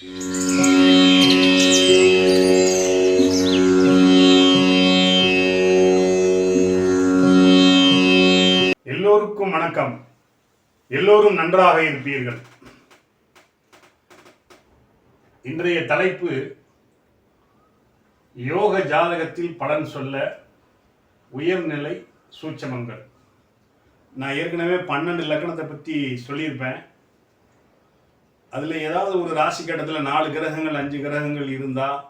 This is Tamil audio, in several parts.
எல்லோருக்கும் வணக்கம். எல்லோரும் நன்றாக இருப்பீர்கள். இன்றைய தலைப்பு யோக ஜாதகத்தில் பலன் சொல்ல உயர்நிலை சூட்சமங்கள். நான் ஏற்கனவே 12 லக்னத்தை பற்றி சொல்லியிருப்பேன். அதில் ஏதாவது ஒரு ராசி கட்டத்தில் 4 கிரகங்கள் 5 கிரகங்கள் இருந்தால்,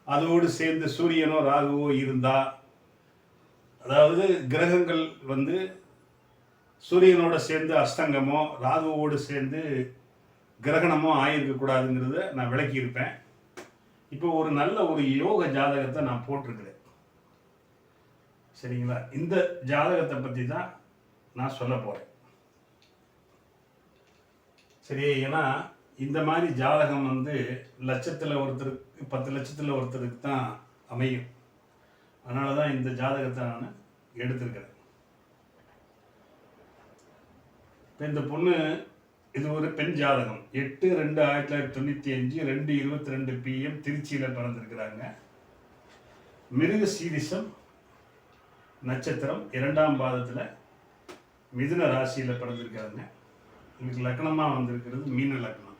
அதோடு சேர்ந்து சூரியனோ ராகுவோ இருந்தால், அதாவது கிரகங்கள் சூரியனோட சேர்ந்து அஸ்தங்கமோ ராகுவோடு சேர்ந்து கிரகணமோ ஆகியிருக்கக்கூடாதுங்கிறத நான் விளக்கியிருப்பேன். இப்போ ஒரு நல்ல ஒரு யோக ஜாதகத்தை நான் போட்டிருக்கிறேன். சரிங்களா? இந்த ஜாதகத்தை பற்றி தான் நான் சொல்ல போகிறேன். சரி, ஏன்னா இந்த மாதிரி ஜாதகம் லட்சத்தில் ஒருத்தருக்கு 10 லட்சத்தில் ஒருத்தருக்கு தான் அமையும். அதனால தான் இந்த ஜாதகத்தை நான் எடுத்திருக்கிறேன். இப்போ இந்த பொண்ணு, இது ஒரு பெண் ஜாதகம். 8/2/1995 2:22 PM திருச்சியில் பிறந்திருக்கிறாங்க. மிருக சீரிசம் நட்சத்திரம் 2ஆம் பாதத்தில் மிதுன ராசியில் பிறந்திருக்காங்க. இதுக்கு லக்னமாக வந்திருக்கிறது மீன லக்னம்.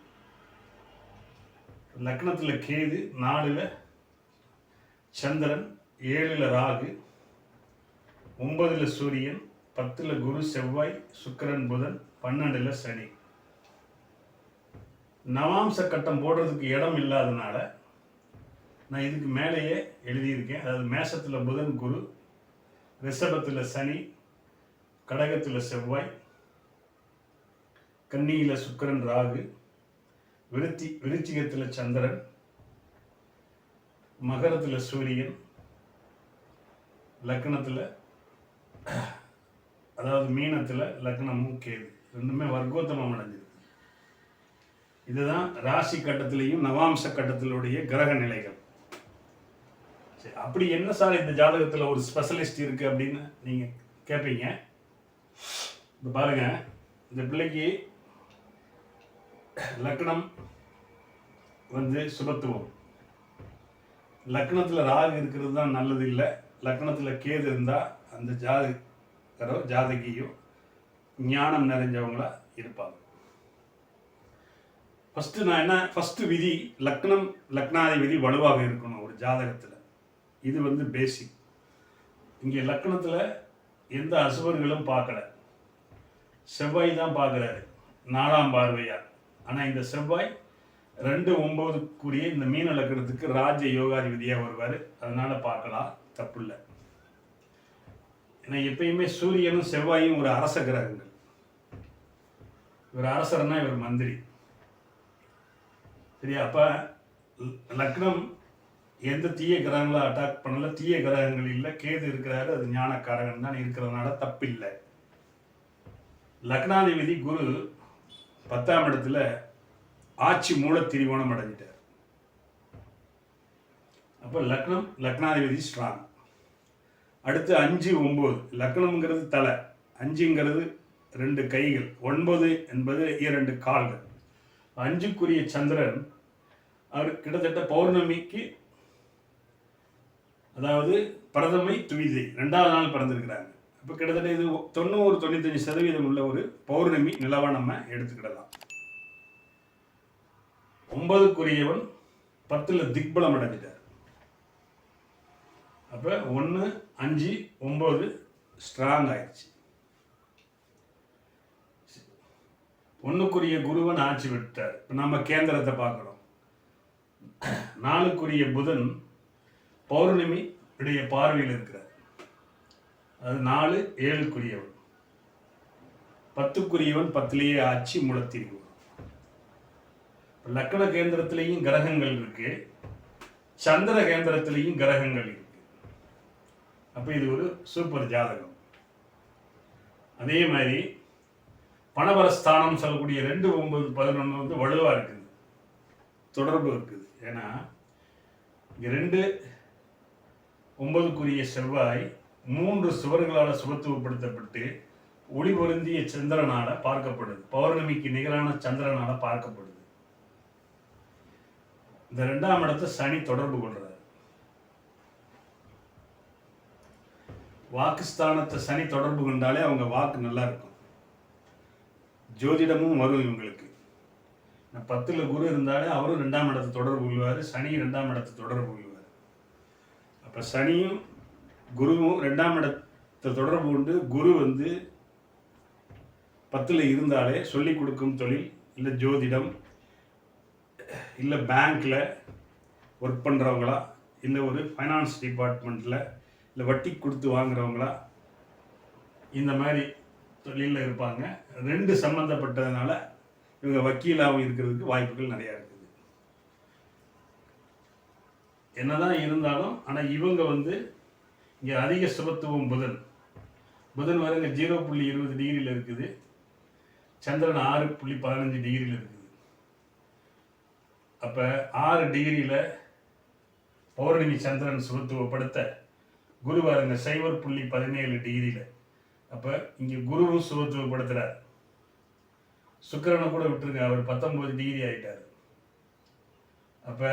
லக்னத்தில் கேது, 4ல் சந்திரன், 7ல் ராகு, 9ல் சூரியன், 10ல் குரு, செவ்வாய், சுக்கிரன், புதன், 12ல் சனி. நவாம்ச கட்டம் போடுறதுக்கு இடம் இல்லாதனால நான் இதுக்கு மேலேயே எழுதியிருக்கேன். அதாவது மேஷத்தில் புதன், குரு, ரிஷபத்தில் சனி, கடகத்தில் செவ்வாய், கன்னியில் சுக்கிரன், ராகு, விருச்சிகத்தில் சந்திரன், மகரத்தில் சூரியன், லக்னத்தில் அதாவது மீனத்தில் லக்னமும் கேது, ரெண்டுமே வர்க்கோத்தமம் அடைஞ்சிருக்கு. இதுதான் ராசி கட்டத்திலையும் நவாம்ச கட்டத்திலுடைய கிரக நிலைகள். சரி, அப்படி என்ன சார் இந்த ஜாதகத்தில் ஒரு ஸ்பெஷலிஸ்ட் இருக்குது அப்படின்னு நீங்கள் கேட்பீங்க. இப்போ பாருங்க, இந்த பிள்ளைக்கு லக்னம் சுபத்துவம். லக்னத்தில் ராகு இருக்கிறது தான் நல்லது இல்லை. லக்னத்தில் கேது இருந்தால் அந்த ஜாதகியும் ஞானம் நிறைஞ்சவங்களா இருப்பாங்க. ஃபஸ்ட்டு விதி, லக்னாதி விதி வலுவாக இருக்கணும் ஒரு ஜாதகத்தில். இது பேசிக். இங்கே லக்னத்தில் எந்த அசுவர்களும் பார்க்கல, செவ்வாய் தான் பார்க்குறாரு 4ஆம் பார்வையா. ஆனால் இந்த செவ்வாய் 2/9 இந்த மீன லக்னத்துக்கு ராஜ யோகாதிபதியாக வருவார். அதனால பார்க்கலாம், தப்பு இல்லை. ஏன்னா எப்பயுமே சூரியனும் செவ்வாயும் ஒரு அரச கிரகங்கள். இவர் அரசர்னா இவர் மந்திரி. சரியா? அப்போ லக்னம் எந்த தீய கிரகங்களும் அட்டாக் பண்ணல, தீய கிரகங்கள் இல்லை. கேது இருக்கிறாரு, அது ஞானக்காரகன் தான் இருக்கிறதுனால தப்பில்லை. லக்னாதிபதி குரு 10ஆம் இடத்துல ஆட்சி மூல திரிவோணம் அடைஞ்சிட்டார். அப்போ லக்னாதிபதி ஸ்ட்ராங். அடுத்து 5/9. லக்னம்ங்கிறது தலை, 5ங்கிறது 2 கைகள், 9 என்பது 2 கால்கள். 5க்குரிய சந்திரன் அவர் கிட்டத்தட்ட பௌர்ணமிக்கு, அதாவது பிரதமை துவிதை 2ஆவது நாள் பிறந்திருக்கிறாங்க. இப்போ கிட்டத்தட்ட இது 90-95% உள்ள ஒரு பௌர்ணமி நிலவா நம்ம எடுத்துக்கிடலாம். 9க்குரியவன் 10ல் திக்பலம் அடைஞ்சிட்டார். அப்போ 1, 5, 9 ஸ்ட்ராங் ஆயிடுச்சு. 1க்குரிய குருவன் ஆட்சி விட்டார். இப்போ நம்ம கேந்திரத்தை பார்க்குறோம். 4க்குரிய புதன் பௌர்ணமி உடைய பார்வையில் இருக்கிறார். அது 4, 7க்குரியவன். 10க்குரியவன் 10லேயே ஆட்சி முளத்திருக்கும். லக்ன கேந்திரத்திலையும் கிரகங்கள் இருக்கு, சந்திர கேந்திரத்திலையும் கிரகங்கள் இருக்கு. அப்போ இது ஒரு சூப்பர் ஜாதகம். அதே மாதிரி பணபரஸ்தானம் சொல்லக்கூடிய 2, 9, 11 வலுவாக இருக்குது, தொடர்பு இருக்குது. ஏன்னா இங்கே 2, 9க்குரிய செவ்வாய் 3 சுவர்களால் சுபத்துவப்படுத்தப்பட்டு ஒளி பொருந்திய சந்திரனால பார்க்கப்படுது. பௌர்ணமிக்கு நிகரான சந்திரனால பார்க்கப்படுது. இந்த 2ஆம் இடத்தை சனி தொடர்பு கொள்றாரு. வாக்குஸ்தானத்தை சனி தொடர்பு கொண்டாலே அவங்க வாக்கு நல்லா இருக்கும். ஜோதிடமும் வரும் இவங்களுக்கு. 10ல் குரு இருந்தாலே அவரும் 2ஆம் இடத்தை தொடர்பு கொள்வார், சனி 2ஆம் இடத்தை தொடர்பு கொள்வார். அப்போ சனியும் குருவும் 2ஆம் இடத்தை தொடர்பு கொண்டு குரு வந்து 10ல் இருந்தாலே சொல்லிக் கொடுக்கும் தொழில், இல்லை ஜோதிடம், இல்லை பேங்க்கில் ஒர்க் பண்ணுறவங்களா, இல்லை ஒரு ஃபைனான்ஸ் டிபார்ட்மெண்ட்டில், இல்லை வட்டி கொடுத்து வாங்குறவங்களா, இந்த மாதிரி தொழிலில் இருப்பாங்க. 2 சம்மந்தப்பட்டதுனால இவங்க வக்கீலாகவும் இருக்கிறதுக்கு வாய்ப்புகள் நிறையா இருக்குது. என்னதான் இருந்தாலும் ஆனால் இவங்க வந்து இங்கே அதிக சுபத்துவம் புதன் வருங்க 0.20 டிகிரியில் இருக்குது. சந்திரன் 6.15 டிகிரியில் இருக்குது. அப்போ 6 டிகிரியில் பௌர்ணமி சந்திரன் சுபத்துவப்படுத்த குரு பாருங்க 0.17 டிகிரியில். அப்போ இங்கே குருவும் சுபத்துவப்படுத்துகிறார். சுக்கிரனை கூட விட்டுருங்க, அவர் 19 டிகிரி ஆகிட்டார். அப்போ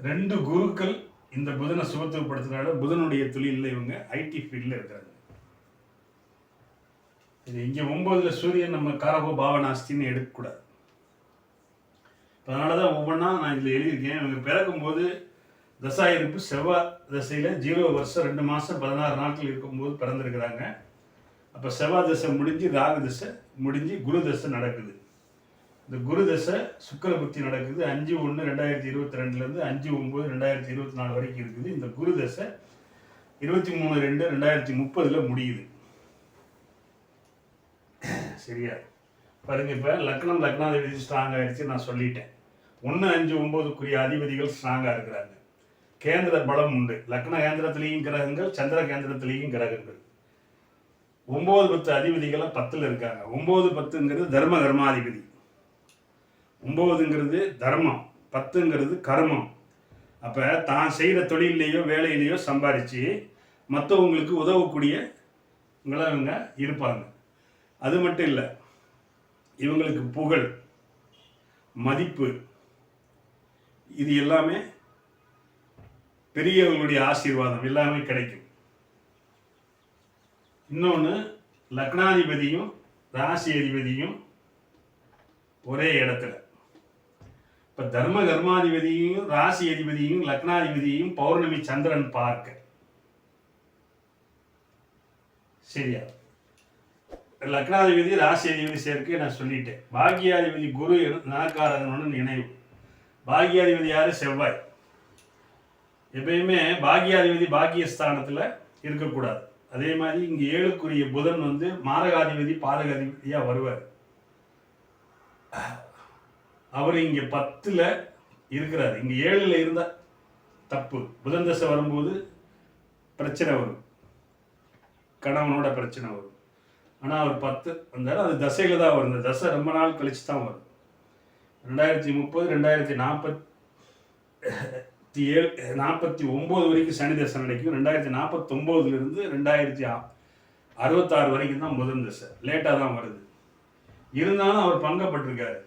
2 குருக்கள் இந்த புதனை சுபத்துவப்படுத்தினால புதனுடைய தொழிலில் இவங்க ஐடி ஃபீல்டில் இருக்கிறாங்க. இது இங்கே 9ல் சூரியன் நம்ம காரகோ பாவனாஸ்தின்னு எடுக்கக்கூடாது. அதனால தான் ஒவ்வொன்றா நான் இதில் எழுதியிருக்கேன். இவங்க பிறக்கும்போது தசாயிருப்பு செவ்வாய் தசையில் 0 வருஷம் 2 மாதம் 16 நாட்கள் இருக்கும்போது பிறந்திருக்கிறாங்க. அப்போ செவ்வாய் தசை முடிஞ்சு ராகு தசை முடிஞ்சு குரு தசை நடக்குது. இந்த குரு தசை சுக்கிர புத்தி நடக்குது 5/1/2022 5/9/2024 வரைக்கும் இருக்குது. இந்த குரு தசை 23/2/2030 முடியுது. சரியா பாருங்க. இப்போ லக்னாதிபதி ஸ்ட்ராங் ஆகிடுச்சு நான் சொல்லிட்டேன். 1, 5, 9க்குரிய அதிபதிகள் ஸ்ட்ராங்காக இருக்கிறாங்க. கேந்திர பலம் உண்டு. லக்ன கேந்திரத்திலையும் கிரகங்கள், சந்திர கேந்திரத்திலையும் கிரகங்கள். 9, 10 அதிபதிகளாக 10ல் இருக்காங்க. 9, 10ங்கிறது கர்மாதிபதி. 9ங்கிறது தர்மம், 10ங்கிறது கர்மம். அப்போ தான் செய்கிற தொழிலையோ வேலையிலையோ சம்பாதிச்சு மற்றவங்களுக்கு உதவக்கூடியவங்கள இவங்க இருப்பாங்க. அது மட்டும் இல்லை, இவங்களுக்கு புகழ், மதிப்பு, இது எல்லாமே பெரியவர்களுடைய ஆசீர்வாதம் எல்லாமே கிடைக்கும். இன்னொன்று, லக்னாதிபதியும் ராசி அதிபதியும் ஒரே இடத்துல. இப்போ கர்மாதிபதியையும் ராசி அதிபதியும் லக்னாதிபதியும் பௌர்ணமி சந்திரன் பார்க்க. சரியா? லக்னாதிபதி ராசி அதிபதி சேர்க்க நான் சொல்லிட்டேன். பாக்கியாதிபதி குரு நலக்காரகனோட நினைவு. பாக்கியாதிபதி யாரு? செவ்வாய். எப்பயுமே பாக்கியாதிபதி பாக்கியஸ்தானத்தில் இருக்கக்கூடாது. அதே மாதிரி இங்கே 7க்குரிய புதன் வந்து மாரகாதிபதி பாதகாதிபதியாக வருவார். அவர் இங்கே 10ல் இருக்கிறார். இங்கே 7ல் இருந்தால் தப்பு. புதன் தசை வரும்போது பிரச்சனை வரும், கணவனோட பிரச்சனை வரும். ஆனால் அவர் 10 வந்தாலும் அது தசையில் தான் வரும். இந்த தசை ரொம்ப நாள் கழிச்சு தான் வரும். 2030 2049 வரைக்கும் சனி தசை நடக்கும். 2049 2066 வரைக்கும் தான் புதன் தசை. லேட்டாக தான் வருது. இருந்தாலும் அவர் பங்கப்பட்டிருக்காரு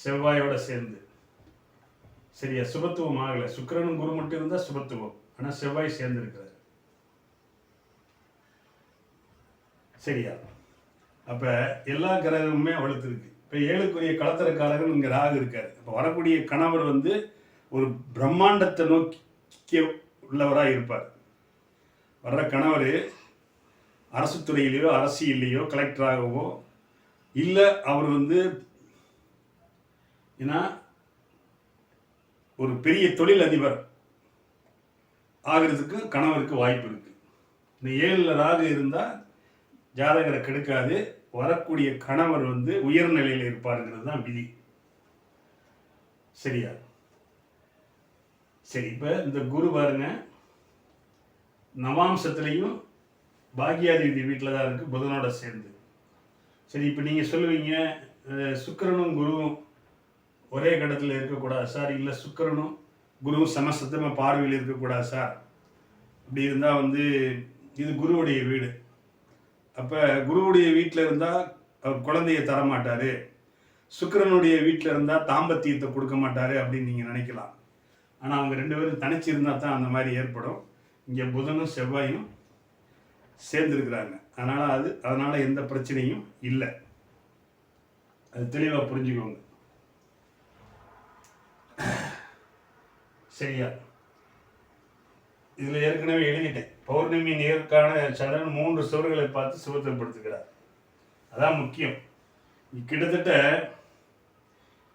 செவ்வாயோட சேர்ந்து. சரியா? சுபத்துவம் ஆகலை. சுக்கிரனும் குரு மட்டும் இருந்தால் சுபத்துவம். ஆனால் செவ்வாய் சேர்ந்து இருக்கிறார். சரியா? அப்போ எல்லா கிரகமுமே வலுத்திருக்கு. இப்போ 7க்குரிய களத்திரக்காரர்கள் இங்கே ராகு இருக்காரு. இப்போ வரக்கூடிய கணவர் வந்து ஒரு பிரம்மாண்டத்தை நோக்கி உள்ளவராக இருப்பார். வர்ற கணவர் அரசு துறையிலையோ அரசியல்லையோ கலெக்டராகவோ, இல்லை அவர் வந்து ஏன்னா ஒரு பெரிய தொழில் அதிபர் ஆகிறதுக்கு கணவருக்கு வாய்ப்பு இருக்கு. இந்த 7ல் ராகு இருந்தால் ஜாதகரை கெடுக்காது. வரக்கூடிய கணவர் வந்து உயர்நிலையில் இருப்பாருங்கிறது தான் விதி. சரியா? சரி, இப்போ இந்த குரு பாருங்க நவாம்சத்துலேயும் பாக்கியாதிபதி வீட்டில் தான் இருக்குது புதனோட சேர்ந்து. சரி, இப்போ நீங்கள் சொல்லுவீங்க சுக்கிரனும் குருவும் ஒரே கடத்தில் இருக்கக்கூடாது சார். இல்லை, சுக்கிரனும் குருவும் சமசத்தமாக பார்வையில் இருக்கக்கூடாது சார். அப்படி இருந்தால் வந்து இது குருவுடைய வீடு. அப்போ குருவுடைய வீட்டில் இருந்தால் அவர் குழந்தைய தரமாட்டார். சுக்கிரனுடைய வீட்டில் இருந்தால் தாம்பத்தியத்தை கொடுக்க மாட்டாரு அப்படின்னு நீங்கள் நினைக்கலாம். ஆனால் அவங்க 2 பேரும் தனிச்சு இருந்தால் தான் அந்த மாதிரி ஏற்படும். இங்கே புதனும் செவ்வாயும் சேர்ந்துருக்கிறாங்க. அதனால் எந்த பிரச்சனையும் இல்லை. அது தெளிவாக புரிஞ்சுக்கோங்க. சரியா? இதில் ஏற்கனவே எழுதிட்டேன். பௌர்ணமி நேருக்கான சந்திரன் 3 சுவர்களை பார்த்து சுபத்துவப்படுத்துகிறார். அதான் முக்கியம். கிட்டத்தட்ட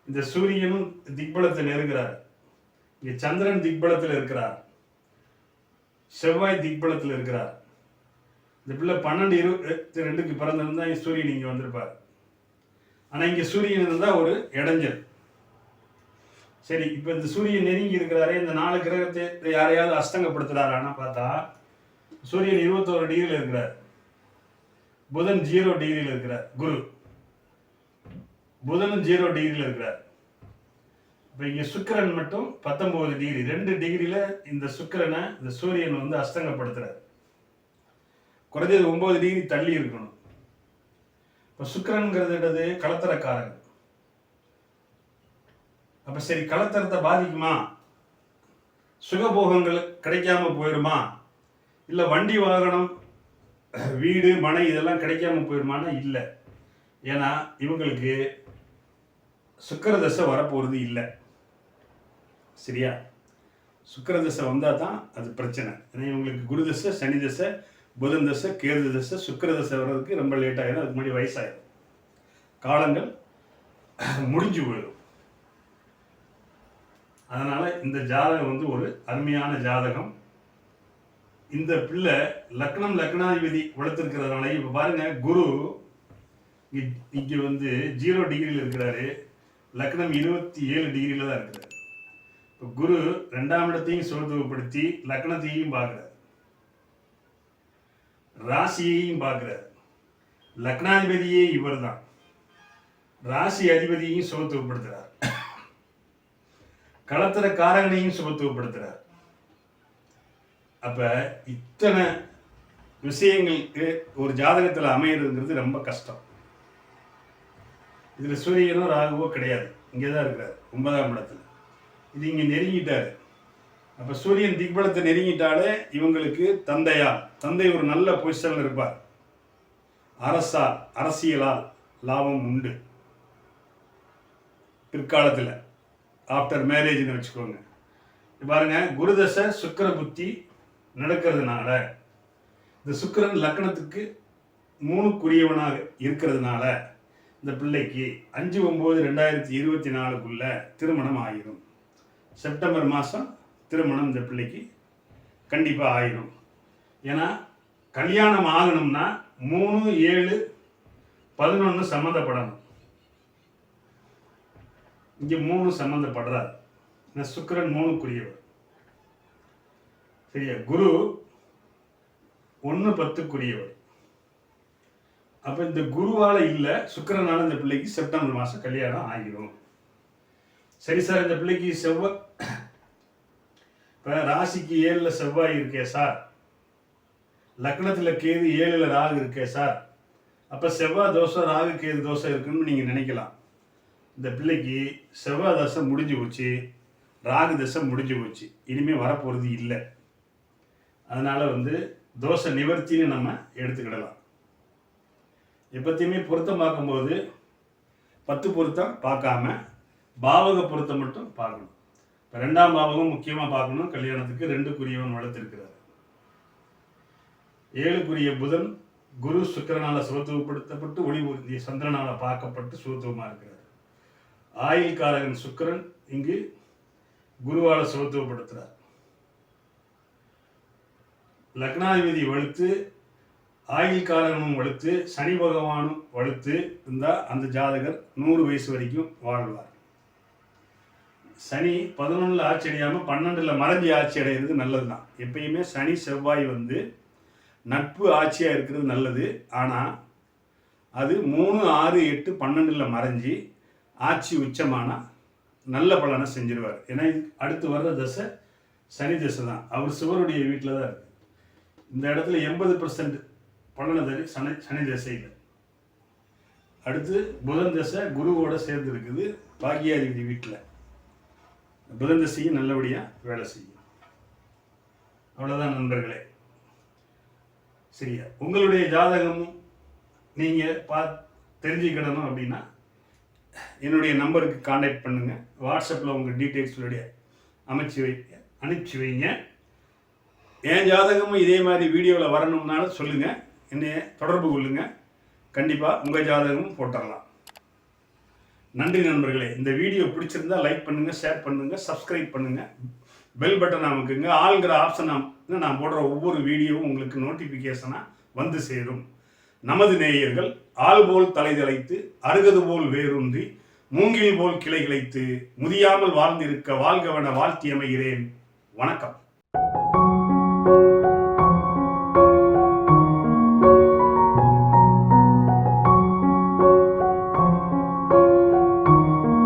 இந்த சூரியனும் திக்பலத்தை நெருங்கிறார். இங்கே சந்திரன் திக்பலத்தில் இருக்கிறார், செவ்வாய் திக்பலத்தில் இருக்கிறார். இந்த பிள்ளை 12-22க்கு பிறந்திருந்தா சூரியன் இங்கே வந்திருப்பார். ஆனால் இங்கே சூரியன் இருந்தால் ஒரு இடைஞ்சல். சரி, இப்போ இந்த சூரியன் நெருங்கி இருக்கிறாரே, இந்த 4 கிரகத்தை யாரையாவது அஸ்தங்கப்படுத்துறாரான்னு பார்த்தா சூரியன் 21 டிகிரியில் இருக்கிறார், புதன் 0 டிகிரியில் இருக்கிறார், புதனும் 0 டிகிரியில் இருக்கிறார். இப்போ இங்கே சுக்கிரன் மட்டும் 19 டிகிரி, 2 டிகிரியில் இந்த சுக்கிரனை இந்த சூரியன் வந்து அஸ்தங்கப்படுத்துறார். குறைஞ்சது 9 டிகிரி தள்ளி இருக்கணும். இப்போ சுக்கிரன்கிறது கலத்தரக்காரன். அப்ப சரி, கலத்தரத்தை பாதிக்குமா? சுகபோகங்கள் கிடைக்காம போயிருமா? இல்லை வண்டி வாகனம் வீடு மனை இதெல்லாம் கிடைக்காம போயிருமானா இல்லை. ஏன்னா இவங்களுக்கு சுக்கிரதசை வரப்போகிறது இல்லை. சரியா? சுக்கிரதசை வந்தால் தான் அது பிரச்சனை. ஏன்னா இவங்களுக்கு குருதசை, சனி தசை, புதன் தசை, கேது தசை, சுக்கிரதசை வர்றதுக்கு ரொம்ப லேட் ஆகிடும். அதுக்கு முன்னாடி வயசாயிடும், காலங்கள் முடிஞ்சு போயிடும். அதனால் இந்த ஜாதகம் வந்து ஒரு அருமையான ஜாதகம். இந்த பிள்ளை லக்னாதிபதி வளர்த்துருக்கிறதுனால இப்போ பாருங்க, குரு இங்கே வந்து 0 டிகிரியில் இருக்கிறாரு, லக்னம் 27 டிகிரியில் தான் இருக்கிறார். இப்போ குரு 2ஆம் இடத்தையும் சுபத்துவப்படுத்தி லக்னத்தையும் பார்க்குறார், ராசியையும் பார்க்குறார். லக்னாதிபதியே இவர் தான், ராசி அதிபதியையும் சுபத்துவப்படுத்துகிறார், களத்திர காரகனையும் சுபத்துவப்படுத்துகிறார். அப்ப இத்தனை விஷயங்களுக்கு ஒரு ஜாதகத்தில் அமையிறதுங்கிறது ரொம்ப கஷ்டம். இதுல சூரியனோ ராகுவோ கிடையாது, இங்கேதான் இருக்கிறார் 9ஆம் இடத்துல. இது இங்க நெருங்கிட்டாரு. அப்ப சூரியன் திக்பலத்தை நெருங்கிட்டாலே இவங்களுக்கு தந்தை ஒரு நல்ல பொசிஷன்ல இருப்பார். அரசியலால் லாபம் உண்டு பிற்காலத்தில், ஆஃப்டர் மேரேஜ்னு வச்சுக்கோங்க. பாருங்க, குருதசை சுக்கிர புத்தி நடக்கிறதுனால, இந்த சுக்கிரன் லக்னத்துக்கு 3க்குரியவனாக இருக்கிறதுனால இந்த பிள்ளைக்கு 5/9/2024க்குள்ள திருமணம் ஆகிடும். செப்டம்பர் மாதம் திருமணம் இந்த பிள்ளைக்கு கண்டிப்பாக ஆகிடும். ஏன்னா கல்யாணம் ஆகணும்னா 3-7-11 சம்மந்தப்படணும். இங்கே 3 சம்மந்தப்படுறார். சுக்கிரன் 3க்குரியவர். சரியா? குரு 1-10க்குரியவர். அப்ப இந்த குருவால இல்ல, சுக்கிரனால இந்த பிள்ளைக்கு செப்டம்பர் மாசம் கல்யாணம் ஆகிடும். சரி சார், இந்த பிள்ளைக்கு செவ்வாய், இப்ப ராசிக்கு 7ல செவ்வாய் இருக்கே சார், லக்னத்துல கேது 7ல ராகு இருக்கே சார், அப்ப செவ்வாய் தோஷம் ராகு கேது தோஷம் இருக்குன்னு நீங்க நினைக்கலாம். இந்த பிள்ளைக்கு செவ்வாய் தசை முடிஞ்சு போச்சு, ராகு தசை முடிஞ்சு போச்சு, இனிமே வரப்போறது இல்லை. அதனால வந்து தோஷ நிவர்த்தின்னு நம்ம எடுத்துக்கிடலாம். எப்பத்தையுமே பொருத்தம் பார்க்கும்போது 10 பொருத்தம் பார்க்காம பாவக பொருத்தம் மட்டும் பார்க்கணும். இப்போ 2ஆம் பாவகம் முக்கியமாக பார்க்கணும். கல்யாணத்துக்கு 2க்குரியவன் வளர்த்திருக்கிறார். 7க்குரிய புதன் குரு சுக்கிரனால சுபத்துவப்படுத்தப்பட்டு ஒளி சந்திரனால பார்க்கப்பட்டு சுபத்துவமாக இருக்கிறார். ஆயுள் காரகன் சுக்கிரன் இங்கு குருவால சுபத்துவப்படுத்துறார். லக்னாதிபதி வலுத்து, ஆயுள் காரகனும் வலுத்து, சனி பகவானும் வலுத்து இருந்தால் அந்த ஜாதகர் 100 வயசு வரைக்கும் வாழ்வார். சனி 11ல் ஆட்சி அடையாமல் 12ல் மறைஞ்சி ஆட்சி அடைகிறது நல்லது தான். எப்பயுமே சனி செவ்வாய் வந்து நட்பு ஆட்சியாக இருக்கிறது நல்லது. ஆனால் அது 3, 6, 8, 12ல் மறைஞ்சி ஆட்சி உச்சமானால் நல்ல பலனை செஞ்சிருவார். ஏன்னா அடுத்து வர்ற தசை சனி தசை தான். அவர் சிவருடைய வீட்டில் தான் இருக்குது. இந்த இடத்துல 80% பலனை தரு சனி தசையில். அடுத்து புதன் தசை குருவோட சேர்ந்து இருக்குது பாக்கியாதிபதி வீட்டில். புதன் தசையும் நல்லபடியாக வேலை செய்யும். அவ்வளோதான் நண்பர்களே. சரியா, உங்களுடைய ஜாதகமும் நீங்கள் தெரிஞ்சுக்கிடணும் அப்படின்னா என்னுடைய நம்பருக்கு கான்டாக்ட் பண்ணுங்கள். வாட்ஸ்அப்பில் உங்கள் டீட்டெயில்ஸுடைய அனுப்பிச்சி வைங்க. என் ஜாதகமும் இதே மாதிரி வீடியோவில் வரணும்னாலும் சொல்லுங்கள், என்னைய தொடர்பு கொள்ளுங்கள். கண்டிப்பாக உங்கள் ஜாதகமும் போட்டுடலாம். நன்றி நண்பர்களே. இந்த வீடியோ பிடிச்சிருந்தா லைக் பண்ணுங்கள், ஷேர் பண்ணுங்கள், சப்ஸ்கிரைப் பண்ணுங்கள், பெல் பட்டன் அமைக்குங்க. ஆளுங்கிற ஆப்ஷன் நான் போடுற ஒவ்வொரு வீடியோவும் உங்களுக்கு நோட்டிஃபிகேஷனாக வந்து சேரும். நமது நேயர்கள் ஆள் போல் தலை தலைத்து, அருகது போல் வேரூன்றி, மூங்கில் போல் கிளை கிளைத்து, முதியாமல் வாழ்ந்திருக்க வாழ்கவன வாழ்த்தி அமைகிறேன். வணக்கம்.